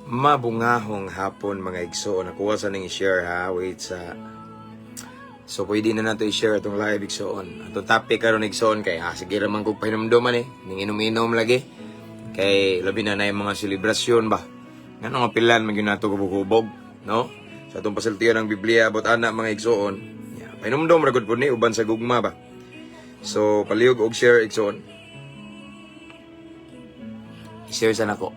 Mabungahong hapon mga igsoon. Nakuha sa nang i-share ha. Wait sa... So pwede na nato i-share itong live igsoon. Itong topic karon igsoon kay sige raman kog pahinumduman ning inom-inom lagi. Kay labi na yung mga selebrasyon ba. Ngano nga pilan man gyud nato kubog-kubog, no? Sa atong pasultihan ng Biblia about ana mga igsoon. Yeah, pahinumdum ra gud pud ni uban sa gugma ba. So palihog og share igsoon. I-share sa nako.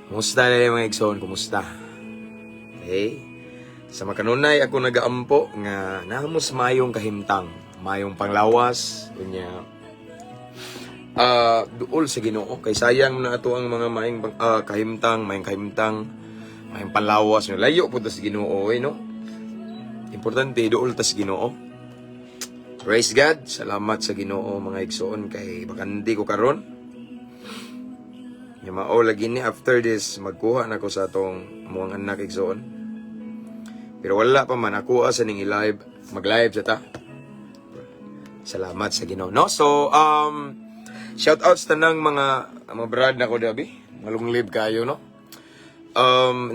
Kumusta na yung mga igsoon? Kumusta? Okay? Sa makanunay ako nagaampo nga nahamos mayong kahimtang, mayong panglawas, kunya duol sa Ginoo kay sayang na ato ang mga mayong kahimtang, mayong panlawas, layo po ta sa Ginoo, no? Importante duol ta sa Ginoo. Praise God, salamat sa Ginoo mga igsoon kay bakandi ko karon. Yung mao lagi ni after this magkuha na ko sa atong muang anak igsoon. Pero wala pa man ako sa ning i-live, mag-live sa ta. Salamat sa Ginoo. No? So shout outs tanang mga brad nako dabi. Malunglib kayo no.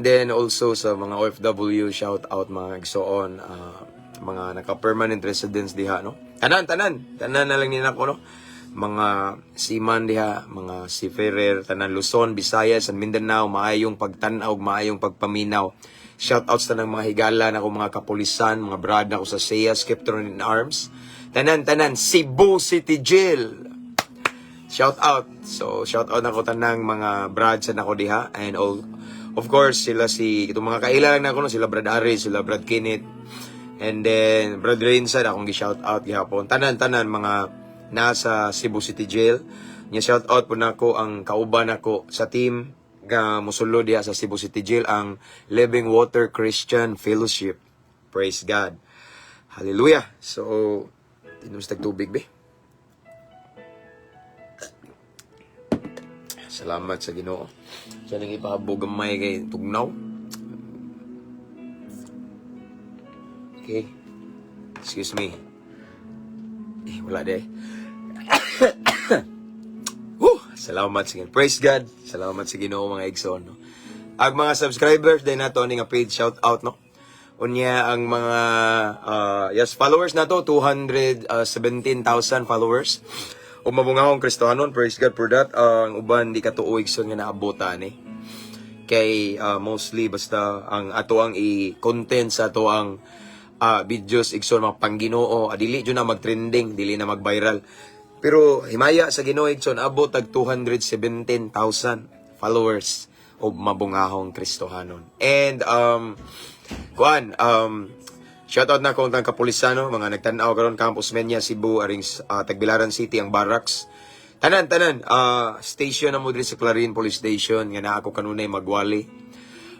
Then also sa mga OFW shout out mga igsoon, mga naka-permanent residents diha no. Tanan na lang ni nako no. Mga seaman diha, mga seafarer, tanan Luzon, Visayas, and Mindanao, maayong pagtanaw, maayong pagpaminaw. Shoutouts tanang mga higala na ko mga kapulisan, mga brad na ko sa SEA, Skeptron in Arms. Tanan, Cebu City Jail. Shoutout. So, shoutout na ko tanang mga brad sa nako diha. And all, of course, sila itong mga kailan na ko, no? Sila Brad Aris, sila Brad Kenneth. And then, Brad Rainsad, akong gi-shoutout gihapon. Tanan, mga nasa Cebu City Jail. Nya shout out po nako ang kauban nako sa team nga mosulo diha sa Cebu City Jail, ang Living Water Christian Fellowship. Praise God. Hallelujah. So, tinus tubig be. Salamat sa Ginoo. Sa nang ipahabog gamay kay tugnaw. Okay. Excuse me. Wala de. Salamat sa Praise God. Salamat sa Ginoo mga igsoon, no. Ang mga subscribers din nato ni nga page shout out no. Unya ang mga followers nato 217,000 followers. O mabungahong Kristohanon, praise God for that. Ang uban di katuo igsoon nga naabotan kay mostly basta ang ato ang i-content sa ato ang videos igsoon mga pangginoo, dili jud na mag-trending, dili na mag-viral. Pero himaya sa Ginoo igsoon abot tag 217,000 followers o mabungahong Kristohanon. And shoutout na ko tang kapulisano, mga nagtan-aw karon Campus Menya, Cebu, aring Tagbilaran City ang barracks. Tanan station na mo diri sa Clarin Police Station nga naa ako kanunay magwali,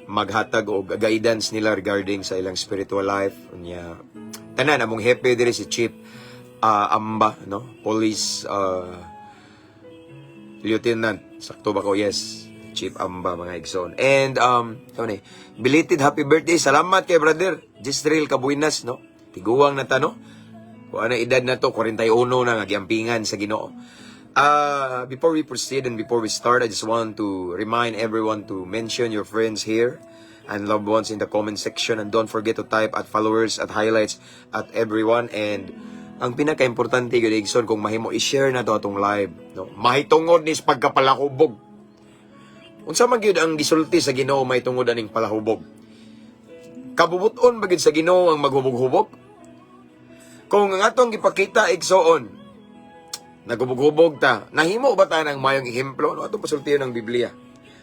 maghatag og guidance nila regarding sa ilang spiritual life. Unya tanan among hepe diri si Chief Amba, no? Police Lieutenant, sakto ba ko? Yes, Chief Amba mga igsoon. And belated happy birthday. Salamat kay brother Gisril Cabuinas, no? Tiguwang na ta, no? Kung ano edad na to, 41 na nagyampingan sa Ginoo. Before we proceed and before we start, I just want to remind everyone to mention your friends here and loved ones in the comment section, and don't forget to type at followers, at highlights, at everyone. And ang pinaka-importante gyud igsoon, kung mahimo i-share na to atong live, no? Mahitungod ni pagkapalahubog. Unsa man gyud ang gisulti sa Ginoo mahitungod aning palahubog? Kabubuton ba gyud sa Ginoo ang maghubog-hubog? Kung ang atong gipakita igsoon, naghubog-hubog ta, nahimo ba ta ng mayong ehemplo? No, atong pasultihan ng Biblia.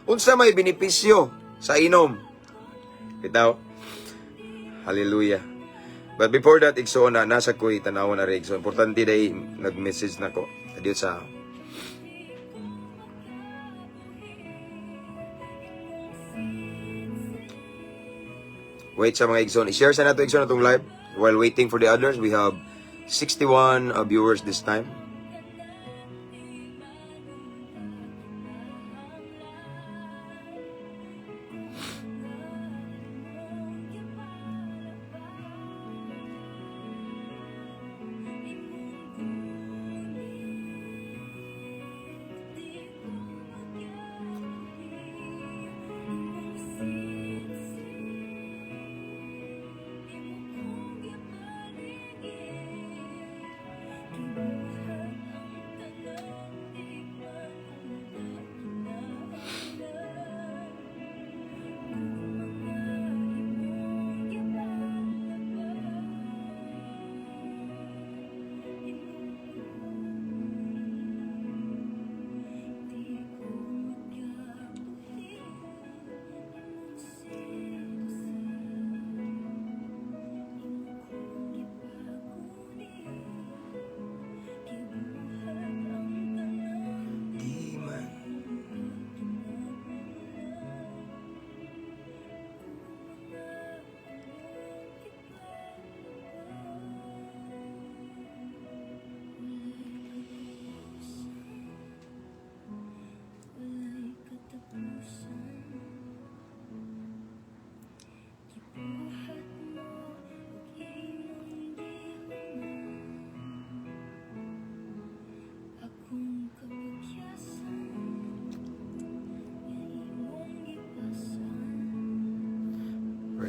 Unsa may benepisyo sa inom? Bitaw. Hallelujah. But before that, igsoon na, nasa ko'y tanaw na rin. So, importante day, nag-message na ko. Adiyo sa... Wait sa mga igsoon. I-share sa nato igsoon natong live. While waiting for the others, we have 61 viewers this time.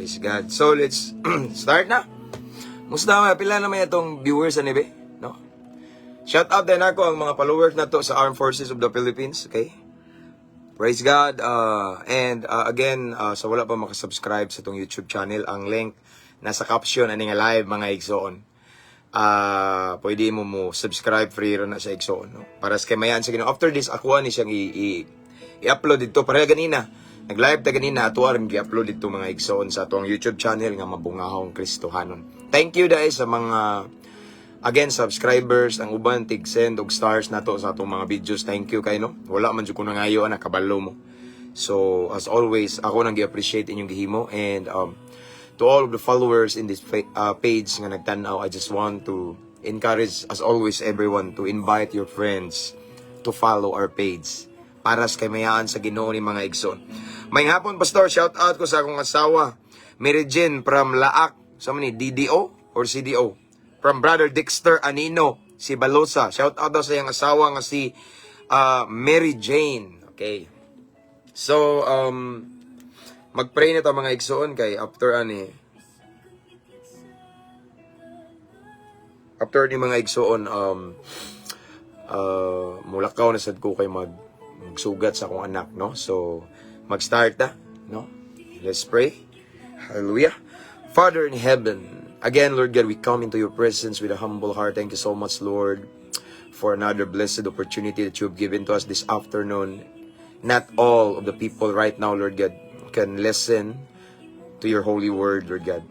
Praise God. So, let's start na. Musta mga pila na may itong viewers ani be? No? Shout out din ako ang mga followers na to sa Armed Forces of the Philippines. Okay? Praise God. Again, sa wala pa makasubscribe sa itong YouTube channel, ang link nasa caption ani nga live mga igsoon. Pwede mo subscribe free ron na sa igsoon. No? Para sa kamayan sa Ginoo. After this, ako ni siyang i-upload dito. Para ganina, nag-live ta ganina, ato rin i-upload dito mga igsoon sa atong YouTube channel nga Mabungahong Kristohanon. Thank you dahil sa mga again subscribers, ang uban tig-send og stars nato sa atong mga videos. Thank you kay no. Wala man jud ko nangayo ana kabalo mo. So as always, ako nang gi-appreciate inyong gihimo, and to all of the followers in this page nga nagtan-aw, I just want to encourage as always everyone to invite your friends to follow our page para sa kamayaan sa Ginoo ni mga igsoon. May hapon, Pastor, shout out ko sa akong asawa, Mary Jane from Laak, sa ni DDO or CDO, from Brother Dexter Anino, si Balosa. Shout out daw sa iyang asawa nga si Mary Jane. Okay. So, mag-pray na ta mga igsoon kay after ni mga igsoon, mulakaw na sad ko kay magsugat sa akong anak, no? So, mag-start na, no? Let's pray. Hallelujah. Father in heaven, again, Lord God, we come into your presence with a humble heart. Thank you so much, Lord, for another blessed opportunity that you've given to us this afternoon. Not all of the people right now, Lord God, can listen to your holy word, Lord God.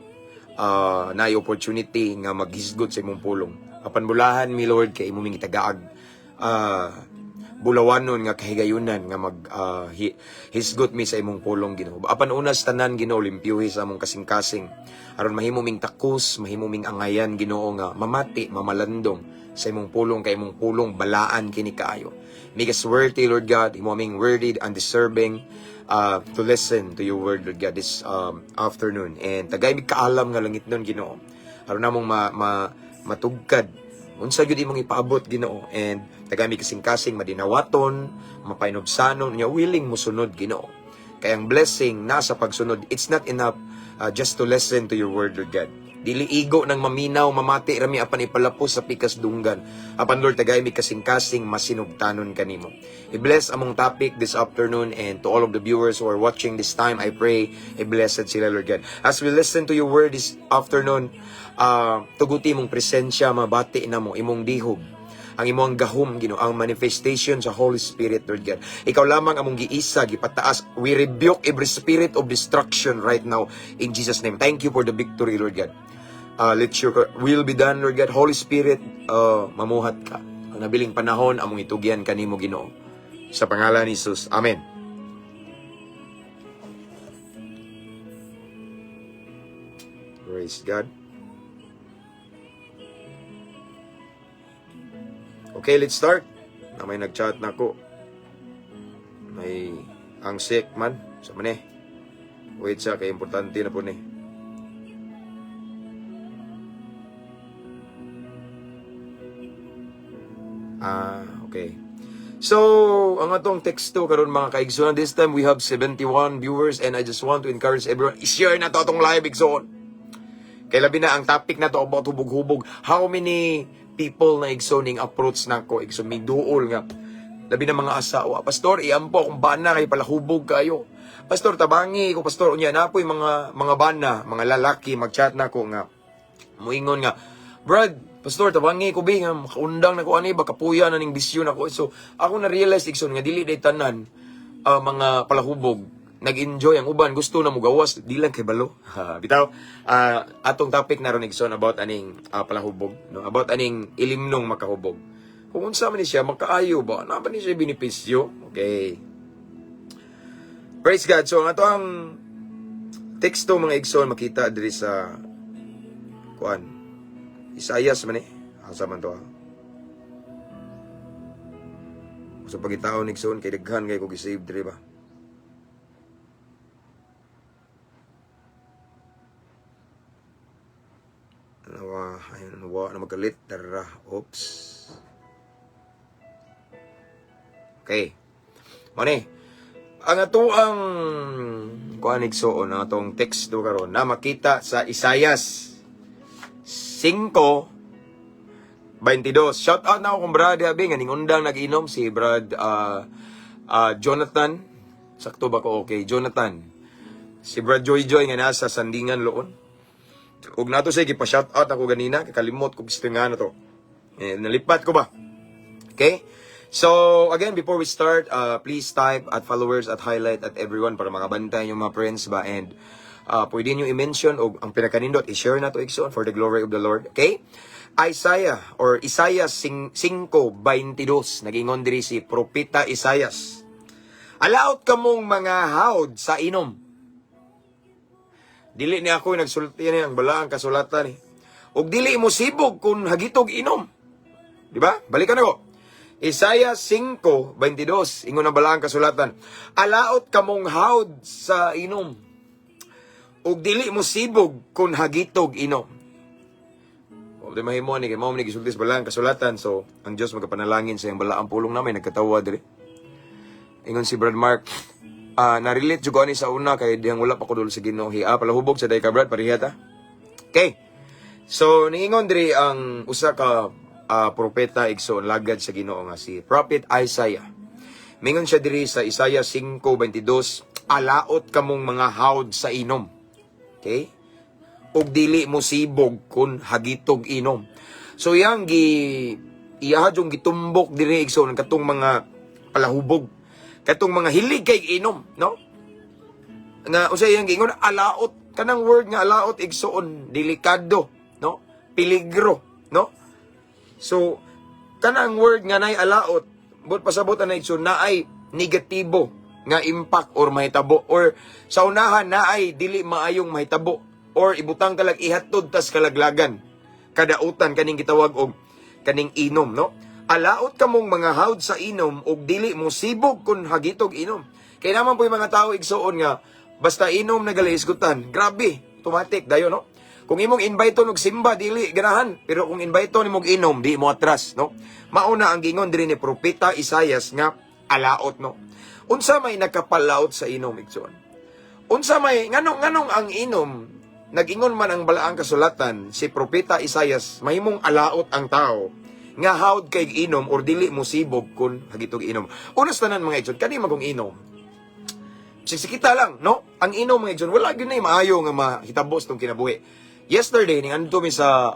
Na opportunity nga maghisgot sa imong pulong. Apan bulahan mi, Lord, kay imong itagaag bulawanon nga kahigayunan nga hisgot mi sa imong pulong, Ginoo. Apan unas tanan, Ginoo, limpyuhi sa among kasing-kasing aron mahimo ming takos, mahimo ming angayan, Ginoo, nga mamati, mamalandong sa imong pulong, kay imong pulong balaan kini kaayo. Make us worthy, Lord God, imo aming worthy and deserving to listen to your word, Lord God, this afternoon. And tagay mi kaalam nga langit nun, Ginoo, aron namong matugkad unsa gyud imong ipaabot, Ginoo, and tagami kasing-kasing madinawaton, mapainobsanon nya willing mosunod, Ginoo. Kay ang blessing nasa pagsunod. It's not enough just to listen to your word, Lord God. Dili igo nang maminaw, mamati rami apan ipalapos sa pikas dunggan. Apan Lord, tagay mi kasing-kasing masinugtanon kanimo. I-bless among topic this afternoon, and to all of the viewers who are watching this time, I pray i-blessed sila, Lord God. As we listen to your word this afternoon, tuguti mong presensya, mabati na mo imong dihog, ang imong gahom, Ginoo, ang manifestation sa Holy Spirit, Lord God. Ikaw lamang among giisa, gipataas. We rebuke every spirit of destruction right now in Jesus' name. Thank you for the victory, Lord God. Let your will be done, Lord God. Holy Spirit, mamuhat ka. Ang nabiling panahon, among itugyan kanimo, Ginoo. Sa pangalan ni Jesus. Amen. Praise God. Okay, let's start. Na may nag-chat na ko. May ang sick man. Sa man wait siya, kay importante na po ni. Okay. So, ang atong teksto karon mga kaigsoon, this time we have 71 viewers, and I just want to encourage everyone, i-share na to atong live, igsoon. Kay labi na ang topic na to about hubog-hubog. How many people na igsoning approach na ko, igsoon, may duol nga. Labi na mga asawa, Pastor, iampo kung bana kay palahubog kayo. Pastor, tabangi ko, Pastor, unya na po yung mga bana, mga lalaki, mag-chat na ko nga. Muingon nga, Brad, Pastor, tabangi ko nga, makaundang na ko ani, baka puya na ning bisyon ako. So, ako na-realize, igsoon, nga dili day tanan, mga palahubog, nag-enjoy ang uban, gusto na mo gawas, di lang kay balo. Bitaw, atong topic na ron, igsoon, about aning palahubog, no? About aning ilimnong makahubog. Kung unsa man ni siya, makaayo ba? Ano ba ni siya benepisyo? Okay. Praise God. So, ang ato ang teksto, mga igsoon, makita diri sa Isaias man asa man to sa pagitaon ni igsoon, kay daghan kay ko gi-save diri ba. Nawa na magalit dara. Oops. Okay. Mani, ang atuang kuan igsoon ang atong text do karon na makita sa Isaias 5:22. Shout out na ako kung Brad Abi nga ning undang nag-inom si Brad Jonathan. Sakto ba ko? Okay, Jonathan. Si Brad Joy nga nasa Sandingan Loon. Ug nato say gipa-shout out ako ganina, kakalimot ko gusto nga na to. Nalipat ko ba? Okay? So, again, before we start, please type at followers at highlight at everyone para makabantay yung mga friends ba. And pwede nyo i-mention o ang pinakanindot, i-share na to Ikson for the glory of the Lord. Okay? Isaiah 5:22. Nag-ingon diri si Propeta Isaias. Alaot kamong mga hawd sa inom. Dili ni ako nagsulti ni ang balaang kasulatan ni. Og dili mo sibog kung hagitog inom. Di ba? Balikan ako. Isaiah 5:22, ingon na balaang kasulatan. Alaot kamong hawd sa inom. Ug dili mo sibog kung hagitog inom. O di mahimo ni kay mao ni gisulti sa balaang kasulatan. So, ang Dios magapanalangin sa iyang balaang pulong namin nagkatawa diri. Ingon si Brad Mark, na-relate jud ko ani sa una kay dihang wala pa ko dul sa Ginoo. Palahubog sa day ka Brad parihata. Okay. So, niingon diri ang usa ka propeta igsoon lagad sa Ginoo nga si Prophet Isaiah. Mingon siya diri sa Isaiah 5:22, alaot kamong mga hawd sa inom. Okay? Ug dili mo sibog kun hagitog inom. So yang iyahadjong gitumbok diri igsoon katong mga palahubog, katong mga hilig kay inom, no? Nga usay yang giingon alaot, kanang word nga alaot igsoon delikado, no? Peligro, no? So, kanang word nga nay alaot, but pasabot na igsoon na ay negatibo nga impact or mahitabo or sa unahan na ay dili maayong mahitabo or ibutang kalag ihatod tas kalaglagan kadautan kaning gitawag og kaning inom, no? Alaot kamong mga hawd sa inom og dili mo sibog kun hagitog inom. Kay naman po yung mga tao igsoon nga basta inom na gali isgutan. Grabe, automatic dayo, no? Kung imong invite og simba dili ganahan, pero kung invite nimong inom di mo atras, no? Mauna ang gingon diri ni Propeta Isaias nga alaot, no? Unsa may nakapalaot sa inom igsoon? Unsa may nganong ang inom nag-ingon man ang balaang kasulatan si Propeta Isaias mahimong alaot ang tao nga hawd kay inom or dili mo sibog kun hagitog inom. Unas tanan mga igsoon kani magong inom. Sikita lang, no? Ang inom mga igsoon wala gyud nay maayo nga mahitabos tong kinabuhi. Yesterday, ning mi sa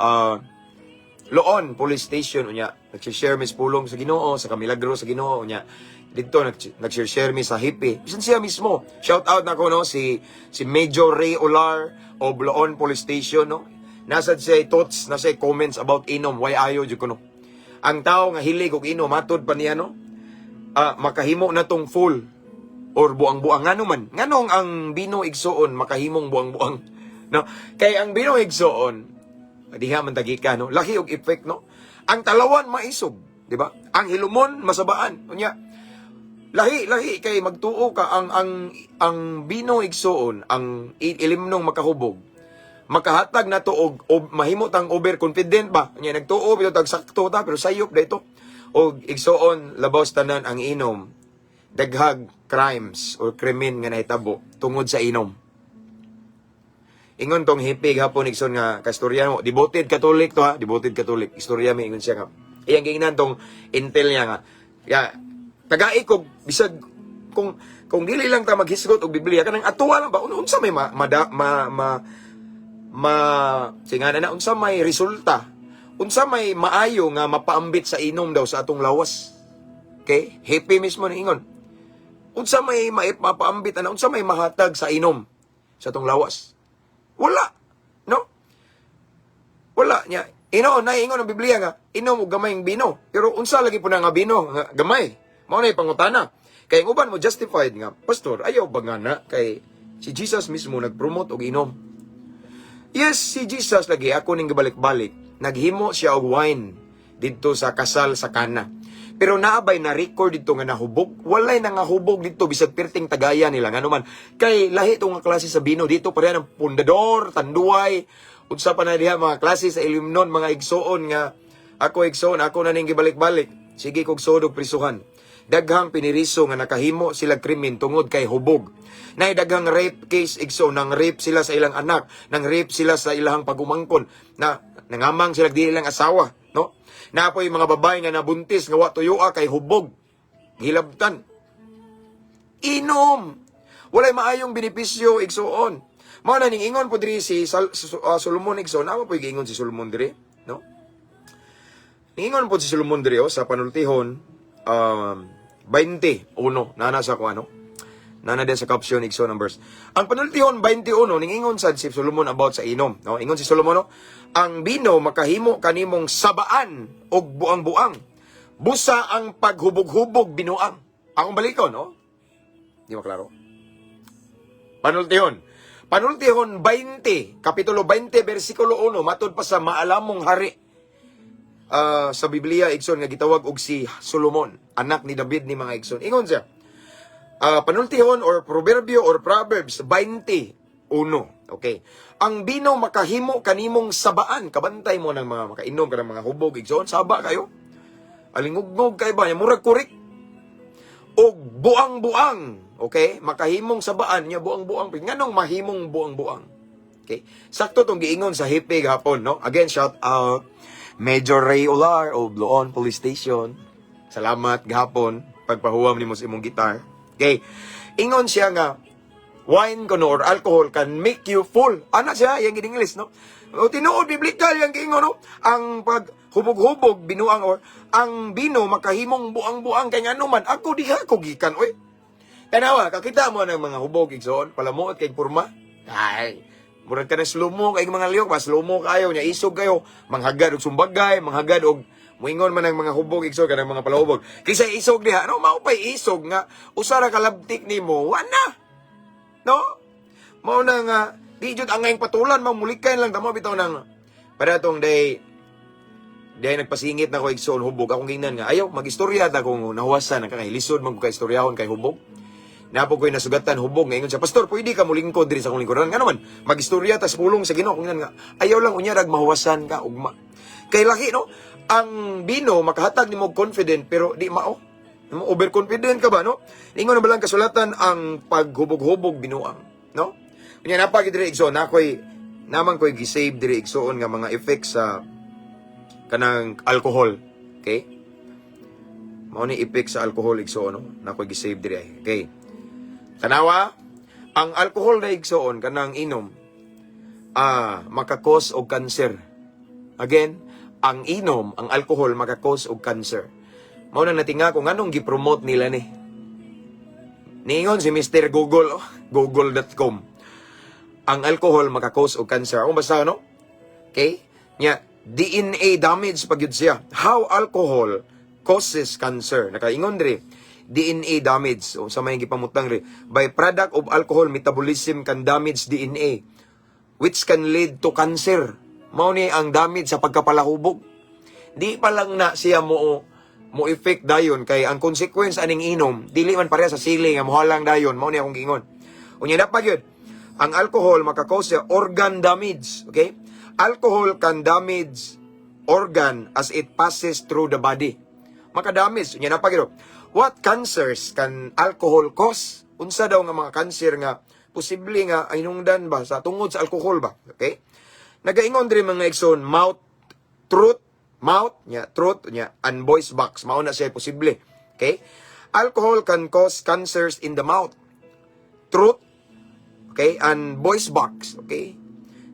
Loon Police Station, unya, nag-share mi sa pulong sa Ginoo, sa Kamilagro sa Ginoo, unya, dito nag-share mi sa Hippie. Bisan siya mismo, shout out na ko, no, si Major Ray Olar of Loon Police Station, no, nasad siya thoughts, nasa comments about inom, why ayo, dyan ko, no. Ang tao nga hilig og inom, matod pa niya, no, makahimo na tong full, or buang-buang, nganong ang bino igsoon, makahimong buang-buang, no? Kay ang binoig soon, diha man tagika, no? Laki og effect, no? Ang talawan maisog, di ba? Ang hilumon masabaan. Unya, lahi kay magtuo ka ang binoig soon, ang ilimnong makahubog. Makahatag na to og mahimo tang overconfident ba? Unya nagtuo bitaw tag sakto ta pero sayop dito. Og igsoon labaw tanan ang inom. Daghag crimes or krimen nga nahitabo tungod sa inom. Ingon tong hippie hapon igsoon nga kastorya mo, devoted Catholic to ha, devoted Catholic. Istorya mi ingon siya nga. Iyang gingnan tong intel niya nga. Ya, tagai ko bisag kung dili lang ta maghisgot og Biblia kanang atuwa lang ba unsa may singanan na unsa may resulta. Unsa may maayo nga mapaambit sa inom daw sa atong lawas. Okay? Hippie mismo ni ingon. Unsa may mapaambit ana, unsa may mahatag sa inom sa atong lawas. Wala. No? Wala niya. Ingon ang Biblia nga, inom og gamayng bino. Pero unsa lagi po na nga bino, nga gamay. Mao na pangutana. Kay ang uban mo justified nga, pastor, ayaw ba nga na kay si Jesus mismo nagpromote og inom. Yes, si Jesus lagi ako ning gibalik-balik. Naghimo siya og wine didto sa kasal sa Kana. Pero naabay na record dito nga nahubog. Walay na nga hubog dito bisag perting tagaya nila nga naman. Kay lahi itong nga klase sa bino dito pareha ng pundador, tanduay, unsa pa na diha mga klase sa ilimnon, mga igsoon nga ako igsoon, ako na ning gibalik-balik. Sige kog sodog prisuhan. daghang piniriso nga nakahimo sila krimen tungod kay hubog. Nay daghang rape case igso, nang rape sila sa ilang anak, nang rape sila sa ilang pagumangkon, na nangamang sila di ilang asawa, no? Napoy mga babae nga nabuntis nga wa tuyoa kay hubog, hilabtan. Inom. Walay maayong benepisyo igsoon. Mao na ning ingon po diri si Solomon igsoon, amo po giingon si Solomon diri, no? Ningon po si Solomon diri sa panultihon 21 nana sa ko ano. Nana din sa caption igsoon ang verse. Ang panultihon 21 ningingon sad si Solomon about sa inom, no? Ingon si Solomon, no? Ang bino makahimo kanimong sabaan og buang-buang. Busa ang paghubog-hubog binuang. Akong balikon, no? Di maklaro. Panultihon 20, kapitulo 20, versikulo 1, matod pa sa maalamong hari. Sa Biblia, igsoon, nga gitawag og si Solomon, anak ni David ni mga igsoon. Ingon siya, panultihon or proverbio or proverbs 21, okay. Ang bino makahimo kanimong sabaan, kabantay mo ng mga makainom ka ng mga hubog, igsoon, saba kayo. Alingugnog kayo ba, murag kurik. Og buang-buang, okay? Makahimong sabaan niya buang-buang. Nganong mahimong buang-buang? Okay? Sakto tong giingon sa hippie gahapon, no? Again, shout out Major Ray Olar o Bluon Police Station. Salamat gahapon pagpahuwam nimo sa imong gitar. Okay? Ingon siya nga wine kuno or alcohol can make you full. Ana siya yang in English, no? O tinuod biblical yang giingon, no? Ang paghubog-hubog binuang or ang bino makahimong buang-buang kay ngano man ako diha ko gikan oy. Tanawa, kakita mo ng mga hubog igsoon, palamuot kay porma. Ay, murag ka na slumo kay mga liyok, mas slumo kayo nya isog kayo, manghagad og sumbagay, manghagad og muingon man ang mga hubog igsoon kanang mga palahubog. Kaysa isog diha, no, mao pay isog nga usara ka labtik nimo, wana. No? Mao na nga di jud angay patulan mamulikay lang tamo bitaw nang para tong day nagpasingit na ko igsoon hubog akong gingnan nga ayaw magistorya ta kung nahuwasan kay lisod man ko kay istoryahon kay hubog. Napo ko'y nasugatan hubog ngayon sa pastor, pwede ka mulingkod diri sa akong lingkuran. Nga naman, magistorya tas pulong sa Ginoo kung nga ayaw lang unya rag mahuwasan ka ugma. Kay laki no, ang bino makahatag nimo confident pero di mao. Overconfident ka ba no? Ingon na balang kasulatan ang paghubog-hubog binuang, no? Unya napagi diri igsoon nakoy naman ko'y gisave diri igsoon nga mga effects sa kanang alcohol. Okay? Mao ni effect sa alcohol igsoon, no? Nakoy gisave diri ay. Okay. Tanawa, ang alcohol na igsoon kanang inom makakos og cancer. Again, ang inom, ang alcohol makakos og cancer. Mao nang natinga kung anong gi-promote nila ni. Niingon si Mr. Google, google.com. Ang alcohol makakos og cancer. Ang basa no? Okay? Nya DNA damage pagyud siya. How alcohol causes cancer. Nakaingon diri, DNA damage. O sa may gipamutang ri, by product of alcohol metabolism can damage DNA which can lead to cancer. Mao ni ang damage sa pagkapalahubog. Di pa lang na siya mo effect dayon kay ang consequence aning inom dili man pareha sa sili nga mohalang dayon. Mao ni akong giingon. Unya dapat gyud ang alcohol makakause organ damage, okay? Alcohol can damage organ as it passes through the body. Makadamage. Unya dapat gyud. What cancers can alcohol cause? Unsa daw nga mga cancer nga posible nga hinungdan ba sa tungod sa alcohol ba? Okay? Nagaingon diri mga igsoon, throat, and voice box. Mao na siya posible. Okay? Alcohol can cause cancers in the mouth, throat, okay, and voice box. Okay?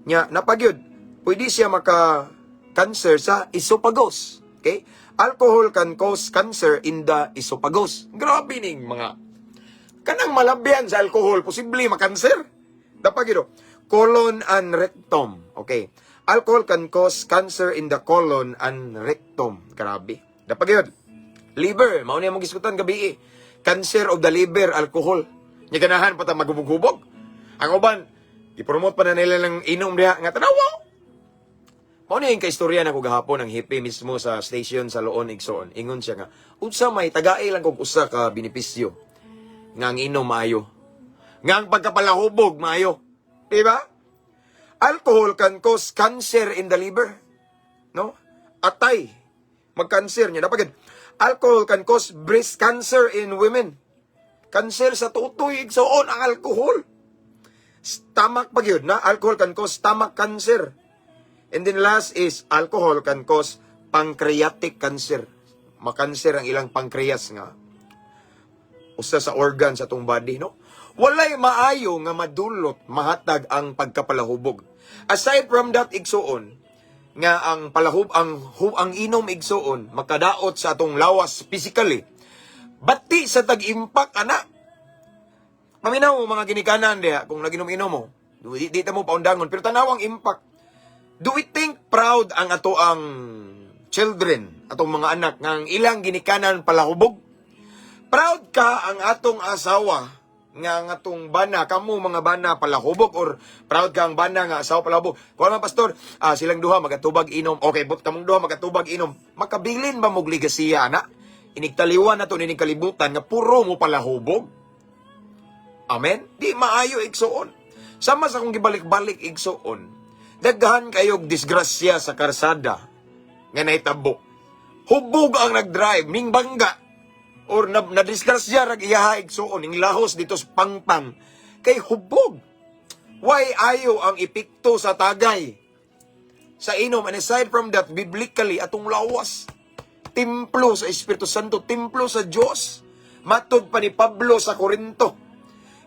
Nya napagyud, pwede siya maka-cancer sa esophagus. Okay? Alcohol can cause cancer in the esophagus. Grabe ning mga kanang malabyan sa alcohol, posible makanser. Dapat gyud. Colon and rectum. Okay. Alcohol can cause cancer in the colon and rectum. Grabe. Dapat gyud. Liver, mao ni among gisgutan gabi. Cancer of the liver, alcohol. Nya ganahan pa ta maghubog-hubog. Ang uban, i-promote pa na nila ng inom diha nga tanawa. Mao ni yung kaistorya na ko gahapon ang hippie mismo sa station sa Loon Igsoon. Ingon siya nga, unsa may tagaay lang kog usa ka benepisyo nga ang inom maayo. Nga ang pagkapalahubog maayo. Diba? Alcohol can cause cancer in the liver. No? Atay. Mag-cancer niya. Dapat Alcohol can cause breast cancer in women. Cancer sa tutoy, igsoon ang alcohol. Stomach pa yun, na alcohol can cause stomach cancer. And then last is, alcohol can cause pancreatic cancer. Makanser ang ilang pancreas nga. Usa sa organ sa atong body, no? Walay maayo nga madulot, mahatag ang pagkapalahubog. Aside from that, igsoon, nga ang ang inom igsoon, makadaot sa atong lawas physically. Bati sa tag-impact, ana. Paminaw mga ginikanan diha, kung naginom-inom mo, di mo paundangon, pero tanaw ang impact. Do we think proud ang ato ang children, atong mga anak, nga ang ilang ginikanan palahubog? Proud ka ang atong asawa, nga ang atong bana, kamo mga bana palahubog, or proud ka ang bana nga asawa palahubog? Kung naman, pastor, silang duha magatubag inom, okay, but kamong duha magatubag inom, makabilin ba mong ligasiya, ana? Inigtaliwan na ito, nining kalibutan, nga puro mo palahubog? Amen? Di maayo, igsoon. Sama sa kong gibalik-balik, igsoon. Daghan kayog disgrasya sa karsada nga naitabo. Hubog ang nag-drive, ning bangga, or na-disgrasya rag iyahaig suon, ning lahos dito sa pangpang, kay hubog. Why ayo ang epekto sa tagay? Sa inom, and aside from that, biblically, atong lawas, templo sa Espiritu Santo, templo sa Diyos. Matod pa ni Pablo sa Korinto.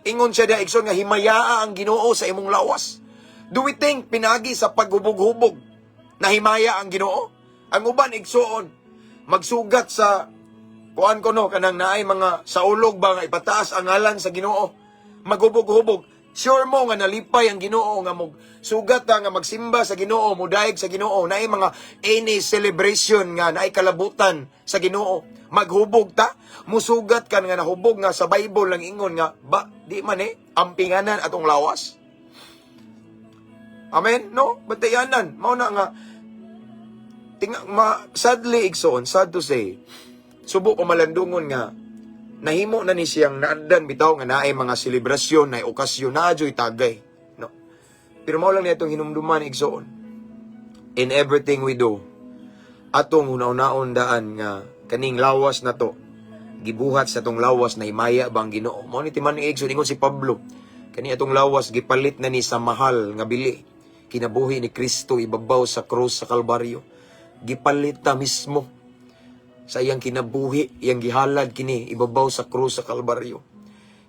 Ingon siya da, ikson nga himayaa ang Ginoo sa imong lawas. Do we think pinagi sa paghubog-hubog na himaya ang Ginoo? Ang uban igsoon magsugat sa kuan ko no kanang naay mga saulog ba nga ipataas ang ngalan sa Ginoo. Maghubog-hubog. Sure mo nga nalipay ang Ginoo nga sugat nga magsimba sa Ginoo, mudaig sa Ginoo, naay mga any celebration nga naay kalabutan sa Ginoo. Maghubog ta, musugat kan nga nahubog nga sa Bible lang ingon nga ba di man ampinganan atong lawas. Amen? No? Batayanan. Mao na nga, sadly, igsoon, sad to say, subo ko malandungon nga, nahimo na ni siyang naandan bitaw nga naay mga selebrasyon, naay okasyon, naadyo'y tagay. No? Pero mao lang niya itong hinumduman, igsoon. In everything we do, atong una-unaon daan nga, kaning lawas na to, gibuhat sa atong lawas na himaya bang Ginoo. Mao ni timan ni igsoon, ingon si Pablo, kani atong lawas, gipalit na ni sa mahal nga bili. Kinabuhi ni Kristo ibabaw sa krus sa Kalbaryo. Gipalit ta mismo sa iyang kinabuhi, iyang gihalad kini ibabaw sa krus sa Kalbaryo.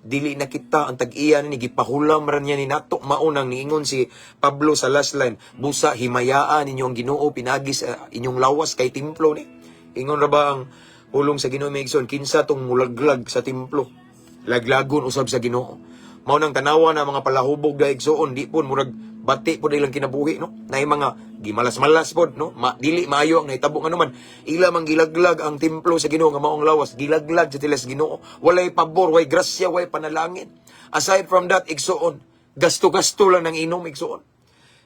Dili na kita ang tag-iyan ni gipahulam ran niya ni nato maunang niingon si Pablo sa last line, busa himayaan ninyo ang Ginoo pinagi sa inyong lawas kay templo ni. Ingon ra ba ang hulong sa Ginoo Megson, kinsa tong mulaglag sa templo, laglagon usab sa Ginoo. Mao nang tanawa na mga palahubog daig soon, di pun murag bati po nilang kinabuhi, no? Naay mga gimalas-malas po, no? Dili maayo ang nahitabo nga naman. Ila mang gilaglag ang templo sa Ginoo nga maong lawas, gilaglag sa tilas Ginoo. Walay pabor, way grasya, way panalangin. Aside from that, igsoon, gasto-gasto lang ng inom, igsoon.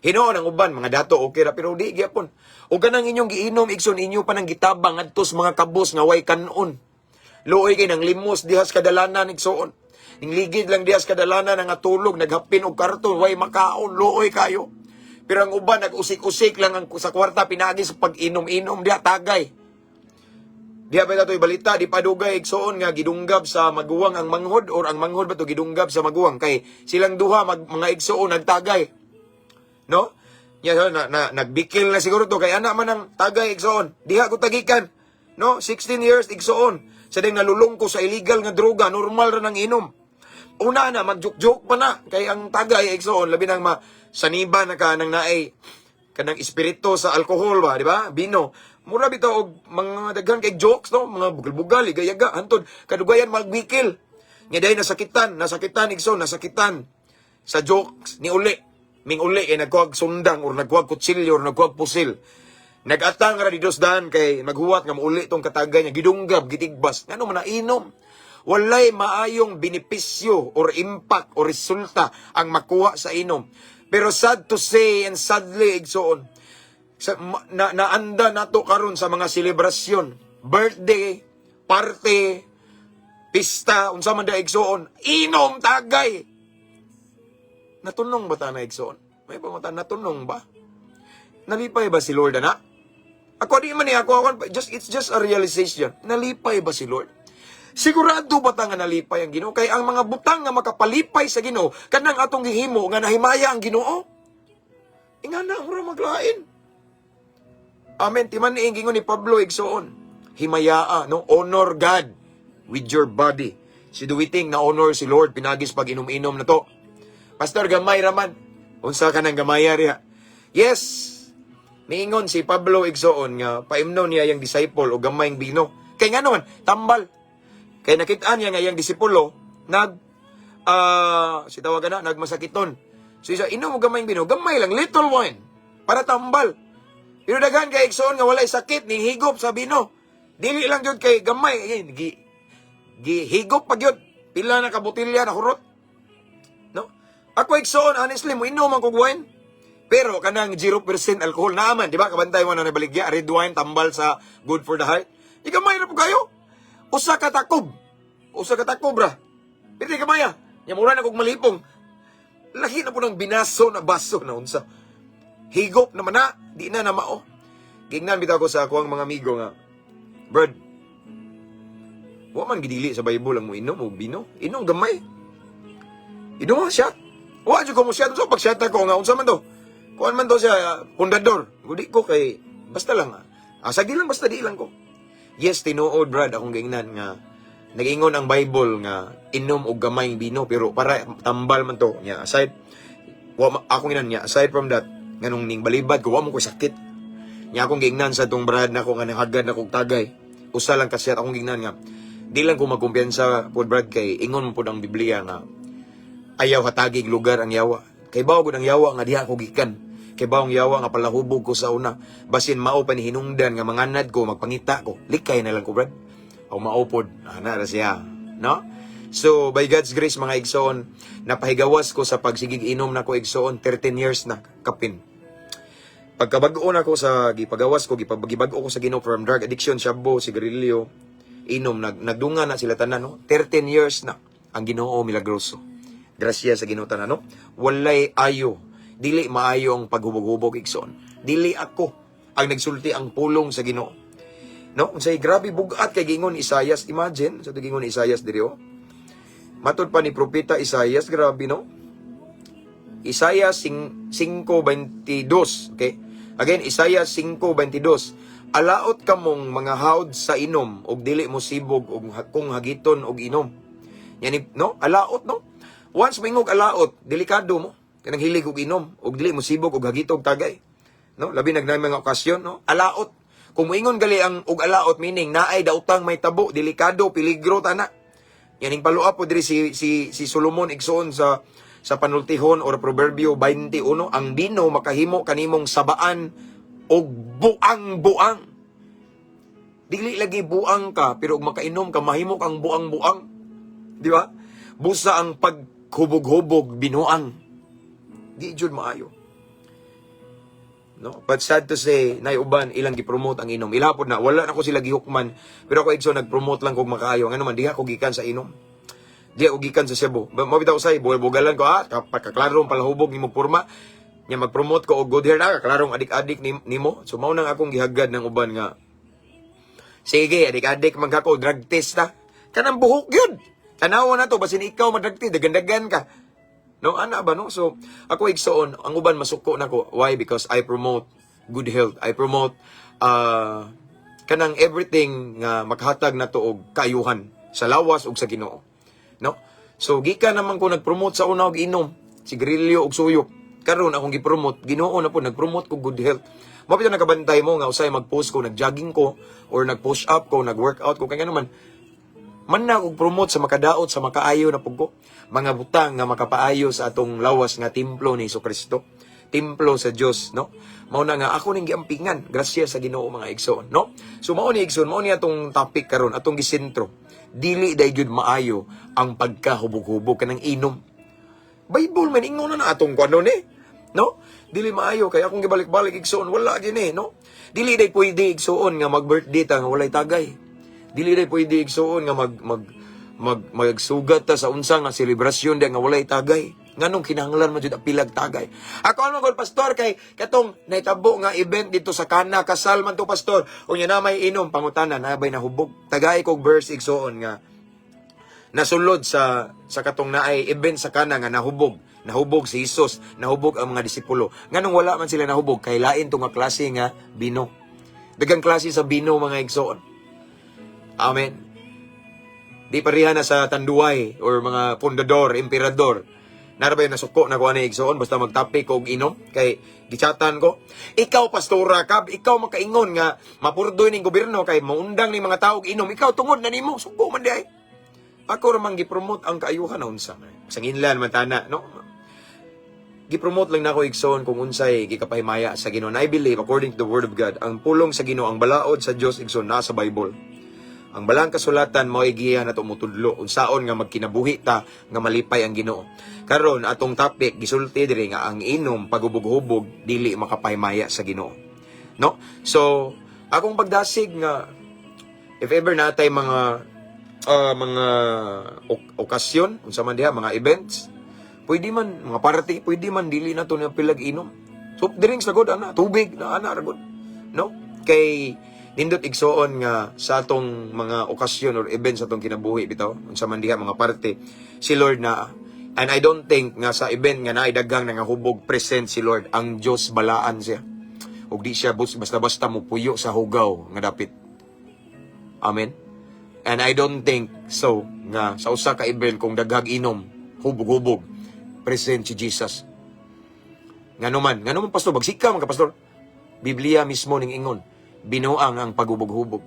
Hinoon ang uban, mga dato, okay ra, pero di gyapon. O ganang inyong giinom, igsoon, inyo pa nang gitabang adtos mga kabos nga way kanon. Luoy kay nang limos dihas kadalanan, igsoon. Ning ligid lang diyas kadalanan nga tulog, naghapin og karton, way makaon, looy kayo. Pero ang uban, nag-usik-usik lang ang, sa kwarta, pinagi sa pag-inom-inom, diya tagay. Diya ba ito balita, di padugay, igsoon nga, gidunggab sa maguwang ang manghod, or ang manghod ba ito gidunggab sa maguwang, kay silang duha, mga igsoon, nagtagay. No? Nagbikil na siguro to, kay anak man ang tagay, igsoon. Diha ko tagikan. No? 16 years, igsoon. Sa ding nalulong ko sa illegal nga droga, normal ra nang inom. Una na, magjuk-juk pa na. Kay ang tagay, igsoon, labi nang saniba na ka nang naay, kanang espiritu sa alcohol ba, di ba? Bino. Mura bitaw og mga daghan kay jokes, no? Mga bugal-bugal, igayaga, hantod, kadugayan magbikil. Nga dahil nasakitan, igsoon, nasakitan sa jokes ni uli. Ming uli, kay nagkuhag sundang, or nagkuhag kutsilyo, or nagkuhag pusil. Nag-atang ra didos dan kay maghuwat nga mauli tong katagay niya, gidunggab, gitigbas. Ngano man nainom? Walay maayong benepisyo or impact or resulta ang makuha sa inom. Pero sad to say and sadly, igsoon, naanda nato karon sa mga selebrasyon, birthday, party, pista, unsa man da igsoon, inom tagay. Natunong ba ta na igsoon? May pamata, natunong ba? Nalipay ba si Lord na? Ako di man niya, it's just a realization. Nalipay ba si Lord? Sigurado ba ta nga nalipay ang Ginoo? Kay ang mga butang nga makapalipay sa Ginoo, kanang atong gihimo nga nahimaya ang Ginoo. Ingana ora maglain. Amen. Timan ni ingingon ni Pablo igsoon. Himayaa, no? Honor God with your body. Si duwiting na honor si Lord pinagis pag inom-inom na to. Pastor, gamay raman. Unsa ka nang gamaya riya? Yes. Miingon si Pablo igsoon nga paimno niya yang disciple o gamayng bino. Kay nga naman, tambal. Kay nakitaan niya nga yang disipulo, si tawagan na, nagmasakiton. So isa, inom mo gamayng bino, gamay lang, little wine, para tambal. Pero daghan kay igsoon nga walay sakit, ni higop sa bino. Dili lang yun kay gamay, gihigop pag yun. Pila na kabutilya na hurot. No? Ako igsoon, honestly, mo inom ang kog wine. Pero kanang 0% alcohol naman, di ba? Kabantay mo na nabaligya, red wine, tambal sa good for the heart. Igamay na po kayo. Usa ka takob, bra. Pero di kamaya. Yamura na kog malipong. Lahi na po ng binaso na baso na unsa. Higop naman na, di na mao. Gingnan bitaw ko sa ako ang mga amigo nga, Brad, wa man gidili sa Bible ang mo inom o bino. Inom gamay. Inom mo siya. Wa jud ko mo siya. So pag siya ko nga, unsa man to? Kuan man to siya, pundador. Gudi ko kay, basta lang. Sagi lang, basta di lang ko. Yes, tinuod, Brad, akong gingnan nga, nag-ingon ang Bible nga, inom o gamayng bino, pero para tambal man to. Nya, aside, akong ginan niya, aside from that, nganong ning balibad ko, wa mo ko sakit. Nya akong gingnan sa tong Brad na ko, nga nahagad na kong tagay. Usa lang kasi at akong gingnan nga, di lang ko magkumpiyansa po, Brad, kay ingon mo po ng Biblia nga, ayaw hatagig lugar ang yawa. Kay bawo gud ang yawa nga diha ko gikan. Kay bawang yawa nga palahubog ko sa una. Basin mao pa ni hinungdan nga manganad ko, magpangita ko. Likay na lang ko, Brad. O maupod. Na siya. No? So, by God's grace, mga igsoon, napahigawas ko sa pagsigig inom na ko igsoon, 13 years na kapin. Pagkabago na ko sa gipagawas ko, gibago ko sa Ginoo from drug addiction, shabu, sigarilyo, inom, nagdunga na sila tanan, no? 13 years na ang Ginoo milagroso. Grasya sa Ginoo tanan, no? Walay ayo. Dili maayo ang paghubog-hubog igsoon. Dili ako ang nagsulti ang pulong sa Ginoo. No? Unsay grabe bugat kay gingon Isaias. Imagine, sa gingon Isaias diri oh. Matud pa ni propeta Isaias, grabe no? Isaias 5:22, okay? Again, Isaias 5:22. Alaot kamong mga hawd sa inom ug dili mo sibog ug kung hagiton og inom. Yani no? Alaot no? Once mingog alaot, delikado mo. Kanang hilig og inom, og dili mo sibog og hagitog tagay. No, labi nagnay mga okasyon, no? Alaot. Kung moingon gali ang og alaot meaning naay daotang may tabo, delikado, peligro tana. Yaning paluap po diri si Solomon igsoon sa panultihon or proverbio 21, ang bino makahimo kanimong sabaan og buang-buang. Dili lagi buang ka, pero og makainom ka mahimo kang buang-buang. Di ba? Busa ang paghubog-hubog binuang. Di jud maayo. No? But sad to say, naiuban ilang gipromote ang inom. Ilapod na, wala na ko sila gihukman. Pero ako igso nagpromote lang kog makaayo. Nga naman, diha ko gikan sa inom. Diha ko gikan sa Cebu. Mabitaw say, bugal-bugalan ko, pagkaklarong palahubog ni mo porma. Nya mag-promote ko og good hair na, kaklarong adik-adik nimo. So mao nang akong gihagad ng uban nga. Sige, adik-adik magkako, drug test na. Kanang buhok yun. Tanawa na to, basin ikaw mag-drug test, dagan-dagan ka. No, ana ba no? So, ako igsoon, ang uban masuko nako. Why? Because I promote good health. I promote kanang everything nga maghatag na to og kaayuhan sa lawas ug sa Ginoo. No? So, gikan naman ko nagpromote sa una og inom, sigarilyo ug suyop. Karon akong gipromote, Ginoo na po nagpromote ko good health. Mapito nakabantay mo nga usay mag-post ko, nag-jogging ko or nag-push up ko, nag-workout ko kaya naman man na og promote sa makadaot sa makaayo na pugko. Mga butang nga makapaayo sa atong lawas nga templo ni Jesucristo. Templo sa Dios, no? Mao na nga ako ning giampingan grasya sa Ginoo mga igsoon, no? So mao ni igsoon, mao ni atong topic karon, atong gisentro. Dili day gyud maayo ang pagkahubog-hubog kanang inom. Bible man ingon na atong kuno ni, no? Dili maayo kay akong gibalik-balik igsoon, wala gini, no? Dili day pwede igsoon nga mag-birthday ta nga walay tagay. Dili day pwede igsoon nga magsugat ta sa unsa nga selebrasyon nga walay tagay, Nganong kinahanglan man jud ang pilag tagay. Ako ano gol pastor kay katong naitabo nga event dito sa Kana kasal man to pastor. Unya na may inom pangutanan na bay nahubog. Tagay kog verse igsoon nga nasulod sa katong naay event sa Kana nga nahubog si Jesus, nahubog ang mga disipulo. Nganong wala man sila nahubog kay lain to nga klase nga bino. Dagang klase sa bino mga igsoon. Amen. Di pareha na sa tanduay or mga pundador, emperador. Narabay nasuko na ko ani igsoon basta magtapik og inom kay gichatan ko. Ikaw pastora kab, ikaw makaingon nga mapurdoy ning gobyerno kay maundang ning mga tawo og inom. Ikaw tungod na nimo suko man di ay. Ako ra man gi-promote ang kaayuhan na unsa. Sa nginlan man tana, no? Gi-promote lang nako igsoon kung unsay gikapahimaya sa Ginoo. I believe according to the word of God, ang pulong sa Ginoo, ang balaod sa Dios igsoon nasa Bible. Ang balang kasulatan mao igiya na tumutudlo unsaon nga magkinabuhi ta nga malipay ang Ginoo. Karon atong topic gisulti diri nga ang inom pagubog-hubog dili makapahimaya sa Ginoo. No? So, akong pagdasig nga if ever natay mga okasyon unsa man diha mga events, pwede man mga party, pwede man dili na to na pilag inom. So, drinks na gud ana, tubig na ana ra gud. No? Kay nindot igsoon nga sa atong mga okasyon or events sa atong kinabuhi bitaw unsa man diha mga parte si Lord na and I don't think nga sa event nga naay daghang nangahubog present si Lord ang Dios balaan siya ug di siya basta-basta mo puyo sa hugaw nga dapit. Amen. And I don't think so nga sa usa ka event kung daghang inom hubog-hubog present si Jesus. Ngano man pastor bagsika man ka pastor. Biblia mismo ning ingon binuang ang pagubog-hubog.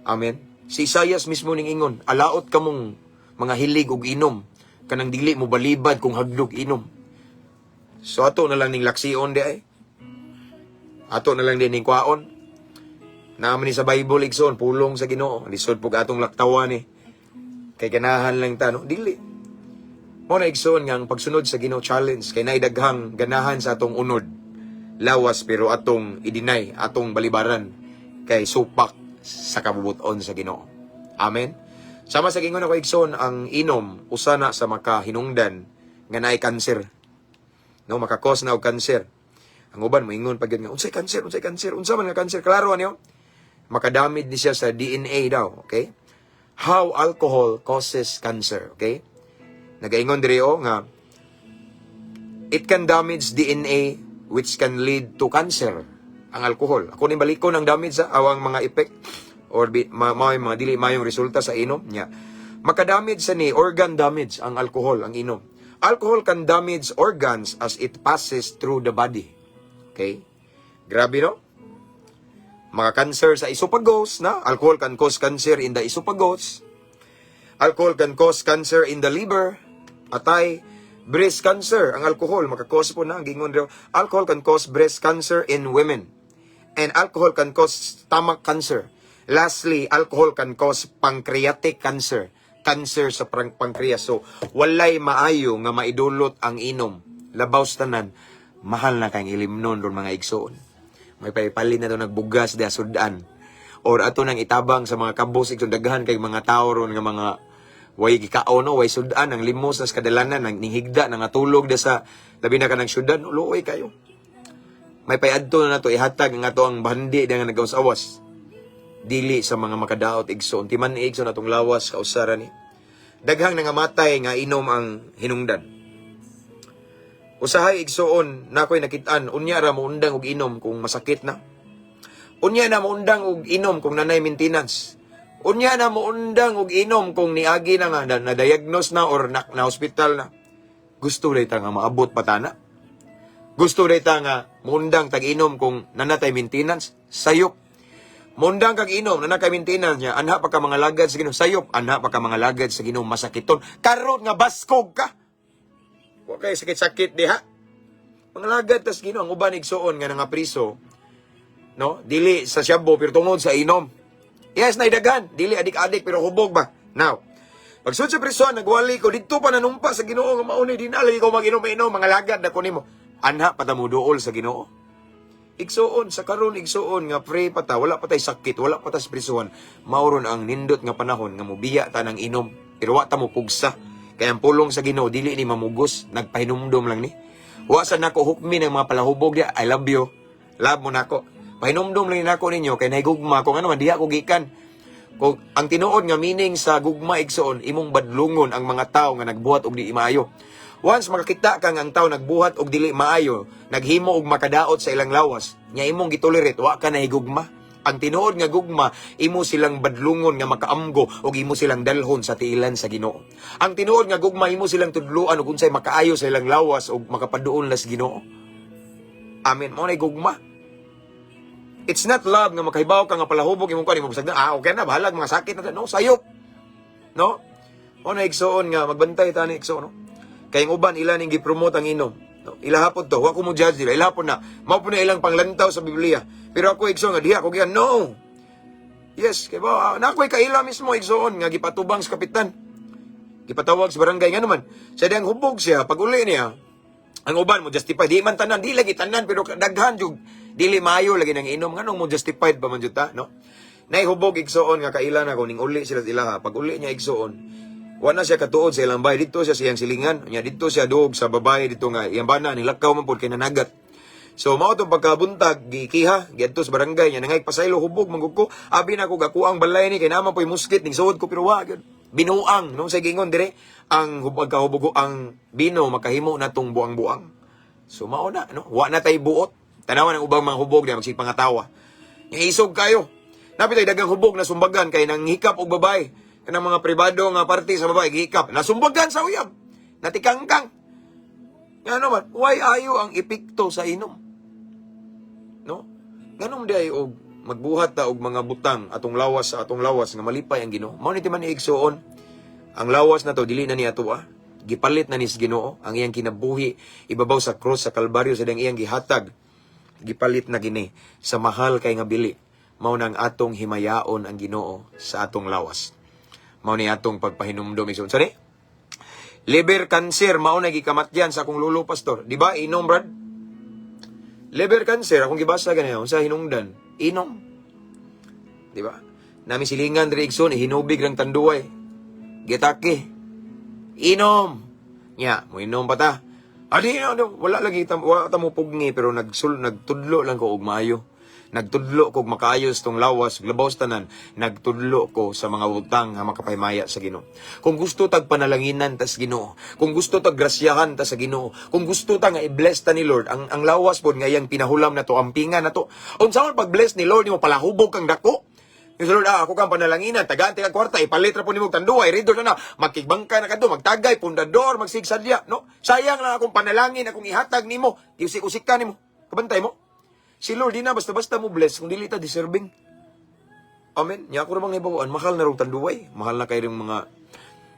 Amen. Si Isaias mismo ning ingon, alaot kamong mga hilig og inom, kanang dili mo balibad kung hagdog inom. So ato na lang ning laksion di ay. Ato na lang din ning kwaon. Naman ni sa Bible igsoon, pulong sa Ginoo, lisod pug atong laktawan ni. Kay ganahan lang ta no, dili. Mo na igsoon nga ang pagsunod sa Ginoo challenge kay naay daghang ganahan sa atong unod. Lawas pero atong idinay, atong balibaran kay supak sa kabubuton sa Ginoo. Amen. Sama sa gingon ako igsoon ang inom usana sa makahinungdan nga naay kanser. No, makakos na og kanser. Ang uban moingon pag nga unsay kanser, unsa man nga kanser klaro ano? Makadamid ni siya sa DNA daw, okay? How alcohol causes cancer, okay? Nagaingon diri nga it can damage DNA which can lead to cancer, ang alcohol. Ako ni balikon ang damage sa awang mga effect or mga dili mayong resulta sa inom niya. Makadamage sa ni organ damage ang alcohol, ang inom. Alcohol can damage organs as it passes through the body. Okay? Grabe no? Mga cancer sa esophagus na, alcohol can cause cancer in the esophagus. Alcohol can cause cancer in the liver. Atay breast cancer, ang alcohol, makakause po na, gingon daw, alcohol can cause breast cancer in women. And alcohol can cause stomach cancer. Lastly, alcohol can cause pancreatic cancer. Cancer sa pancreas. So, walay maayo nga maidulot ang inom. Labaw tanan, mahal na kayong ilimnon ron mga igsoon. May paipalin na ito nagbugas da sudan. Or ato nang itabang sa mga kabos, igsoon daghan kay mga tao ron nga mga way gikaon no way sudan ang limos sa kadalanan nang higda nang atulog da sa labi na kanang syudad luoy kayo. May payadto na nato ihatag nga ato ang bandi nga nagawas-awas. Dili sa mga makadaot igsoon timan igsoon atong lawas kausaran ni. Daghang nangamatay nga inom ang hinungdan. Usahay igsoon nakoy nakit-an unya ra mo undang og inom kung masakit na. Unya na mo undang og inom kung nanay maintenance. Unya na mo undang og inom kung niagi na nga na-diagnose na or na hospital na. Gusto rin ta nga maabot patana. Gusto rin ta nga mundang tag-inom kung nanatay maintenance. Sayop. Mundang kag inom nanatay maintenance niya. Anha pa ka mga lagad sa Ginoo. Sayop. Anha pa ka mga lagad sa Ginoo masakiton. Karon nga baskog ka. Wa kay sakit-sakit diha. Mga lagad tas Ginoo ang uban igsoon nga nga priso. No? Dili sa syabo pero tungod sa inom. Yes, naidagan. Dili adik-adik pero hubog ba? Now, pagsud sa prison, nagwali ko, dito pa nanumpa sa Ginoo nga maunay din alay ko mag-inom-inom, mga lagad na kunin mo. Anha patamuduol sa Ginoo. Igsuon, sa karon igsuon nga pray pata, wala patay sakit, wala patay prisuhan. Mauron ang nindot nga panahon nga mubiya ta ng inom. Pero wa ta mo pugsa. Kaya ang pulong sa Ginoo dili ni mamugos, nagpahinumdom lang ni. Wa sa nako hukmi ng mga palahubog dia, I love you. Love mo nako. Pahinumdom lang nako ninyo kay nahigugma kung ano man diha ko gikan. Kung ang tinuod nga meaning sa gugma igsoon, imong badlungon ang mga tawo nga nagbuhat og di maayo. Once makakita ka nga ang tawo nagbuhat og dili maayo, naghimo og makadaot sa ilang lawas, nya imong gitolerate, wa ka nahigugma. Ang tinuod nga gugma, imo silang badlungon nga makaamgo o imo silang dalhon sa tiilan sa Ginoo. Ang tinuod nga gugma, imo silang tudluan og unsay makaayo sa ilang lawas o makapaduol na sa Ginoo. Amen. Mao nay gugma. It's not love nga makahibaw ka nga palahubog imong kuan imong bisag na okay na bahala mga sakit na no sayop. No? Mao nay igsoon nga magbantay ta ni igsoon no. Kay ang uban ila ning gi-promote ang inom. No? Ilahapon to, wa ko mo judge nila. Ilahapon na. Mao po na ilang panglantaw sa Biblia. Pero ako igsoon nga diha ko giyan no. Yes, kay ba na ako'y kaila mismo igsoon nga gipatubang sa kapitan. Gipatawag sa barangay nga naman. Sa diyang hubog siya pag uli niya. Ang uban mo justify di man tanan, di lagi tanan pero daghan jud dili maayo lagi nang inom nganong mo justified pa man jud ta, no? Nay hubog igsoon nga kaila na ko ning uli sila ilaha. Pag uli niya igsoon, wa na siya katuod sa ilang bahay dito siya siyang silingan. Nya dito siya duog sa babae dito nga iyang bana ni lakaw man pud kay nanagat. So mao tong pagkabuntag gikiha giadto sa barangay nya nangay pasaylo hubog manggugko abi na ko gakuang balay ni kay naman po'y muskit ning suod ko pero wa gyud binuang no sa gingon dire ang pagkahubugo ang bino makahimo na tong buang-buang. So mao na no wa na tay buot tanawan ang ubang mga hubog diya magsipangatawa. Nya isog kayo. Napitay dagang hubog na sumbagan kay nang hikap og babae kanang mga pribado nga parte sa babae gihikap nasumbagan sa uyab natikangkang. Nga naman, why ayo ang epekto sa inom? No? Ganun di ay og magbuhat ta og mga butang atong lawas sa atong lawas nga malipay ang Ginoo. Mao ni man igsuon ang lawas na to dili na ni atua. Gipalit na ni sa Ginoo ang iyang kinabuhi ibabaw sa cross sa Kalbaryo sa iyang gihatag. Gipalit na gini sa mahal kay nga bili. Mao nang atong himayaon ang Ginoo sa atong lawas. Mao ni atong pagpahinumdom igsuon. Sani? Liver cancer mao na gikamatyan sa akong lulo pastor. Di ba inom brad? Liver cancer, akong gibasa ganayon sa hinungdan, inom. Di ba? Nami silingan diri igsoon, hinubig ng tanduay. Gitake. Inom. Nya, mo inom pa ta. Adi, wala lagi wala ta mo pugni pero nagtudlo lang ko og maayo. Nagtudlo ko og makaayos tong lawas, labaw tanan. Nagtudlo ko sa mga utang nga makapahimaya sa Ginoo. Kung gusto tag panalanginan ta sa Ginoo, kung gusto tag grasyahan ta sa Ginoo, kung gusto ta nga i-bless ta ni Lord, ang lawas pod nga iyang pinahulam na to, ampingan na to. Unsa man pag-bless ni Lord nimo palahubog kang dako. Yung Lord, ako kang panalanginan, tagaan kang kwarta, ipalit ra po nimo tanduay, ridor na magkigbangka na kadto, magtagay, pundador, magsigsadya, no? Sayang lang akong panalangin, akong ihatag nimo, usik-usik ka nimo. Kabantay mo. Si Lord, di na basta-basta mo bless kung dili ta deserving. Amen. Nya ako ramang nahibawaan, mahal na rong tanduay. Mahal na kayo mga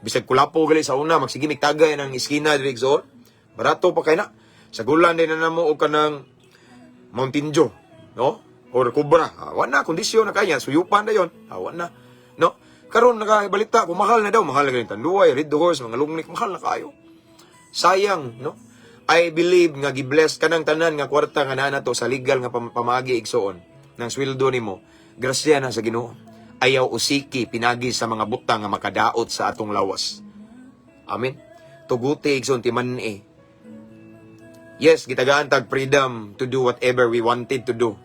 bisag kulapo gali sa una, magsigimik tagay ng iskina diri igsoon. Barato pa kay na. Sa gulan din na namo og kanang Mountain Dew, no? Or Cobra. Awan na kondisyon na kanya, suyupan na yon. Awan na, no? Karon nakabalita kung mahal na daw, mahal na kayo tanduay, red horse, mga lungnik, mahal na kayo. Sayang, no? I believe nga gibless kanang tanan nga kwarta nga naa to sa legal nga pamagi igsoon ng sweldo nimo. Grasya na sa Ginoo. Ayaw usiki pinagi sa mga butang nga makadaot sa atong lawas. Amen. Tuguti igsoon ti man-e. Yes, gitagaan tag freedom to do whatever we wanted to do.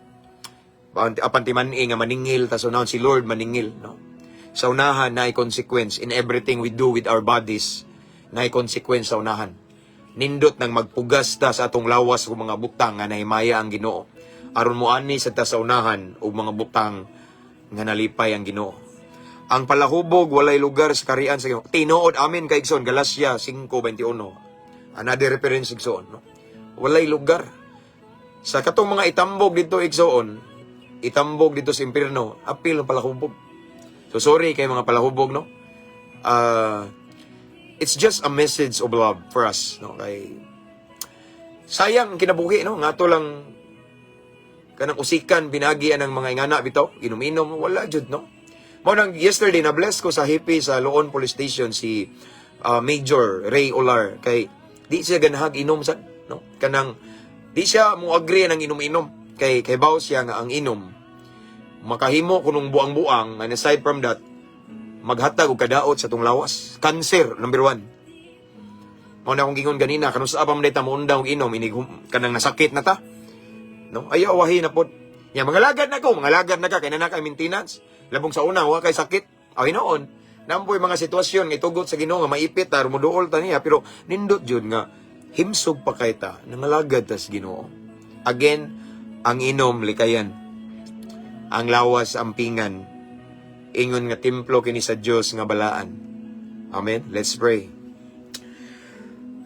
Apan ti man-e nga maningil ta sunahon si Lord maningil, no? Sa unahan naay consequence in everything we do with our bodies. Naay consequence sa unahan. Nindot nang magpugas ta sa atong lawas o mga butang nga nahimaya ang Ginoo. Aron mo ani sa ta sa unahan o mga butang nga nalipay ang Ginoo. Ang palahubog walay lugar sa karian sa Ginoo. Tinuod amin kay igsoon Galacia 5:21. Another reference igsoon, no? Walay lugar. Sa katong mga itambog dito igsoon, itambog dito sa impierno, apil ang palahubog. So sorry kay mga palahubog, no? It's just a message of love for us, no? Kay sayang kinabuhi, no? Ngato lang kanang usikan binagian ng mga ingana bitaw, inom-inom wala jud, no? Mao nang yesterday na bless ko sa hippie sa Loon Police Station si Major Ray Olar kay di siya ganahag inom sa, no? Kanang di siya mo agree nang inom-inom kay bawo siya nga ang inom makahimo kunong buang-buang and aside from that maghatag og kadaot sa tong lawas. Cancer, number 1. Mao na akong gingon ganina, kanus pa man dayta mo undang og inom inig kanang nasakit na ta. No? Ayaw wahi na pod. Ya mga lagad na ka kay na kay maintenance. Labong sa una wa kay sakit. Ay noon, nampoy mga sitwasyon nga itugot sa Ginoo nga maipit ta rumuduol ta niya pero nindot jud nga himsog pa kay ta nangalagad ta sa Ginoo. Again, ang inom likayan. Ang lawas ampingan. Ingon nga templo kini sa Dios nga balaan. Amen. Let's pray.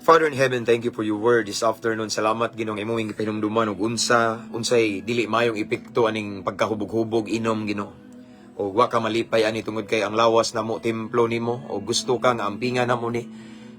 Father in heaven, thank you for your word this afternoon. Salamat Ginoo nga imong pinumduman og unsay dili mayong epekto aning pagkahubog-hubog inom Ginoo. O wa ka malipay ani tungod kay ang lawas namo templo nimo o gusto ka nga ampingan namo ni.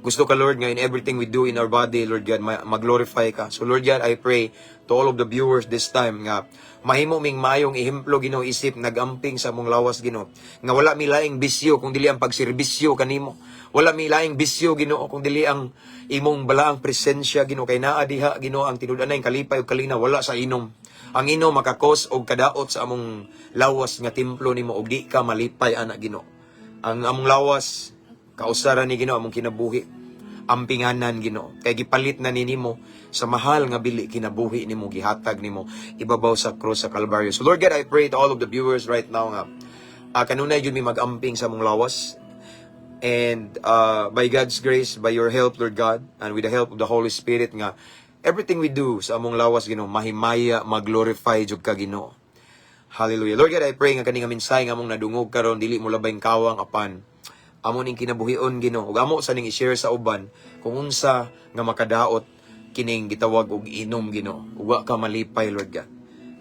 Gusto ka Lord nga in everything we do in our body Lord God mag-glorify ka. So Lord God, I pray to all of the viewers this time nga mahimo ming mayong ihemplo Ginoo isip nagamping sa among lawas Ginoo. Nga wala mi laing bisyo kung dili ang pagserbisyo kanimo. Wala mi laing bisyo Ginoo kung dili ang imong balaang presensya Ginoo kay naa diha Ginoo ang tinud-anay kalipay ug kalina wala sa inom. Ang inom makakos og kadaot sa among lawas nga templo nimo og di ka malipay ana Ginoo. Ang among lawas kausaran ni Ginoo among kinabuhi. Ampinganan Ginoo kay gipalit na ninimo sa mahal nga bili kinabuhi nimo gihatag nimo ibabaw sa cross sa Calvario. So Lord God, I pray to all of the viewers right now nga kanunay jud mi magamping sa among lawas. And by God's grace, by your help, Lord God, and with the help of the Holy Spirit nga, everything we do sa among lawas, Ginoo, mahimaya, mag-glorify jud ka, Ginoo. Hallelujah. Lord God, I pray nga kaning minsay nga among nadungog karon dili mo labayng kawang apan. Amo ning kinabuhion, Ginoo, ug amo sa ning i-share sa uban kung unsa nga makadaot kining gitawag og inom, Ginoo. Ug wa ka malipay, Lord God.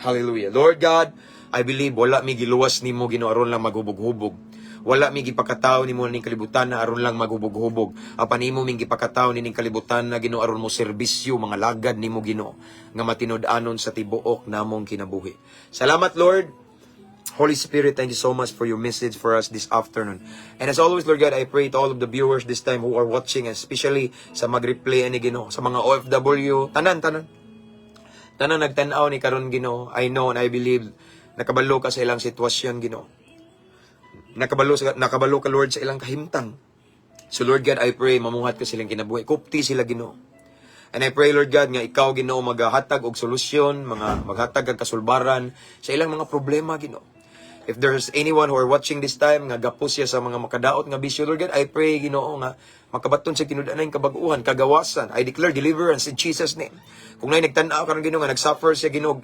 Hallelujah. Lord God, I believe wala mi giluwas nimo, Ginoo, aron lang maghubog-hubog. Wala mi gipakataw nimo ning kalibutan na aron lang maghubog-hubog. Apan nimo ming gipakataw ning kalibutan na Ginoo aron mo serbisyo mga lagad nimo Ginoo nga matinud-anon sa tibuok namong kinabuhi. Salamat Lord. Holy Spirit, thank you so much for your message for us this afternoon. And as always Lord God, I pray to all of the viewers this time who are watching, especially sa mag-replay ani Ginoo, sa mga OFW, tanan nagtan-aw ni karon Ginoo. I know and I believe nakabalo ka sa ilang sitwasyon Ginoo. Nakabalo ka Lord sa ilang kahimtang. So Lord God, I pray mamuhat ka silang kinabuhi. Kupti sila Ginoo. And I pray Lord God nga ikaw Ginoo maghatag og solusyon, maghatag og kasulbaran sa ilang mga problema Ginoo. If there's anyone who are watching this time nga gapos siya sa mga makadaot nga bisyo Lord God, I pray Ginoo nga makabaton sa tinud-anay kabag-uhan, kagawasan. I declare deliverance in Jesus name. Kung nay nagtan-aw karon Ginoo nga nagsuffer siya Ginoo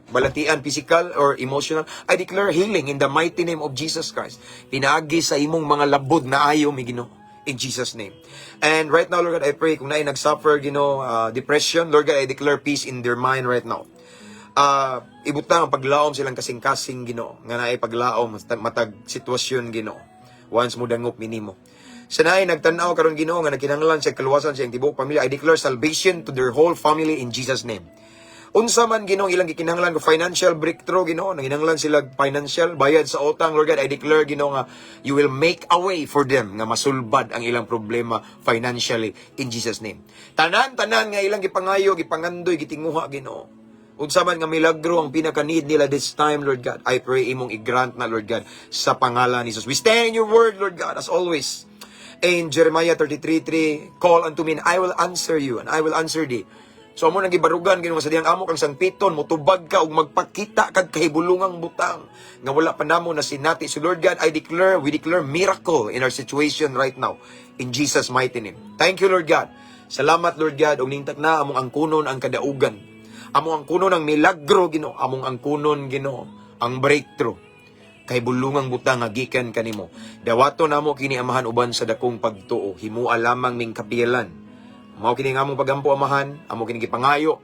balatian physical or emotional, I declare healing in the mighty name of Jesus Christ. Pinaagi sa imong mga labod na ayaw mi Ginoo in Jesus name. And right now Lord God, I pray kung nay nagsuffer Ginoo depression, Lord God, I declare peace in their mind right now. Ibutang ang paglaom silang kasing-kasing Ginoo nga naay paglaom matag sitwasyon Ginoo once mo dangop minimo. Sanay nagtan-aw karon Ginoo nga nagkinahanglan sa kaluwasan sa iyang tibuok pamilya, I declare salvation to their whole family in Jesus name. Unsa man Ginoo ilang gikinahanglan ko financial breakthrough Ginoo, nanginahanglan sila financial bayad sa utang Lord God, I declare Ginoo nga you will make a way for them nga masulbad ang ilang problema financially in Jesus name. Tanan nga ilang gipangayo, gipangandoy, gitinguha Ginoo. Unsa man nga milagro ang pinaka-need nila this time, Lord God, I pray imong i-grant na, Lord God, sa pangalan ni Jesus. We stand in your word, Lord God, as always. In Jeremiah 33:3, call unto me and I will answer you and I will answer thee. So amo nang gibarugan Ginoo sa diyang amo kang sangpiton, motubag ka ug magpakita kag kahibulungang butang nga wala pa namo na sinati. So Lord God, we declare miracle in our situation right now in Jesus mighty name. Thank you Lord God. Salamat Lord God ug ningtag na among angkunon ang kadaugan. Among ang kuno ng milagro Ginoo, among ang kunon Ginoo, ang breakthrough kay bulungang butang nga gikan kanimo. Dawato namo kini amahan uban sa dakong pagtuo, himua lamang ming kapiyalan. Mao kini nga among pagampo amahan, amo kini gipangayo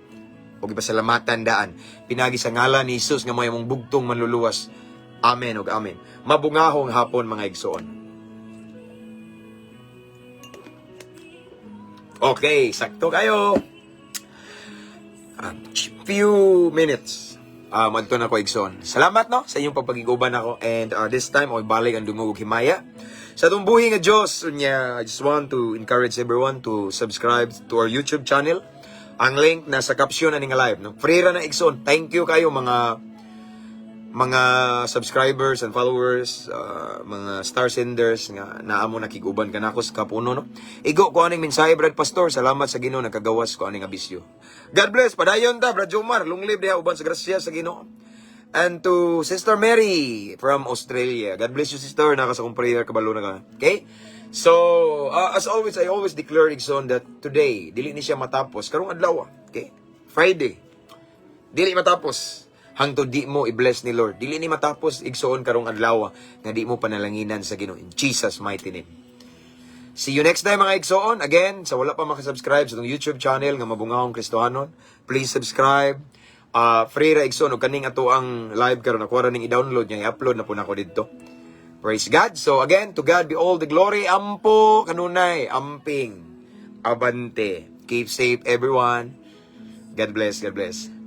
ug gipasalamatan daan. Pinagi sa ngalan ni Hesus nga may among bugtong manluluwas. Amen ug amen. Mabungahong hapon mga igsoon. Okay, sakto kayo. Few minutes madto na ko igsoon. Salamat no sa inyong pagpagiguban ako and this time oy balik ang dungog himaya sa tumbuhi nga Dios unya. I just want to encourage everyone to subscribe to our YouTube channel. Ang link nasa caption ani nga live no. Free ra na igsoon. Thank you kayo mga mga subscribers and followers, mga star senders nga naamo nakiguban kanako sa kapuno no. Igo ko aning mensahe Brad Pastor, salamat sa Ginoo nagkagawas ko aning abisyo. God bless padayon ta Brad Jomar, long live diha uban sa grasya sa Ginoo. And to Sister Mary from Australia. God bless you sister, naka sa kong prayer kabalo na ka. Okay? So, as always I always declare igsoon that today dili ni siya matapos karong adlaw. Okay? Friday. Dili matapos. Hangtod di mo i-bless ni Lord. Dili ni matapos igsoon karong adlaw nga di mo panalanginan sa Ginoo. In Jesus mighty name. See you next time mga igsoon. Again, sa wala pa makasubscribe sa itong YouTube channel nga Mabungahong Kristohanon, please subscribe. Free ra igsoon og kaning ato ang live karon ako ra ning i-download niya, i-upload na po nako didto. Praise God. So again, to God be all the glory. Ampo kanunay, amping, abante. Keep safe everyone. God bless, God bless.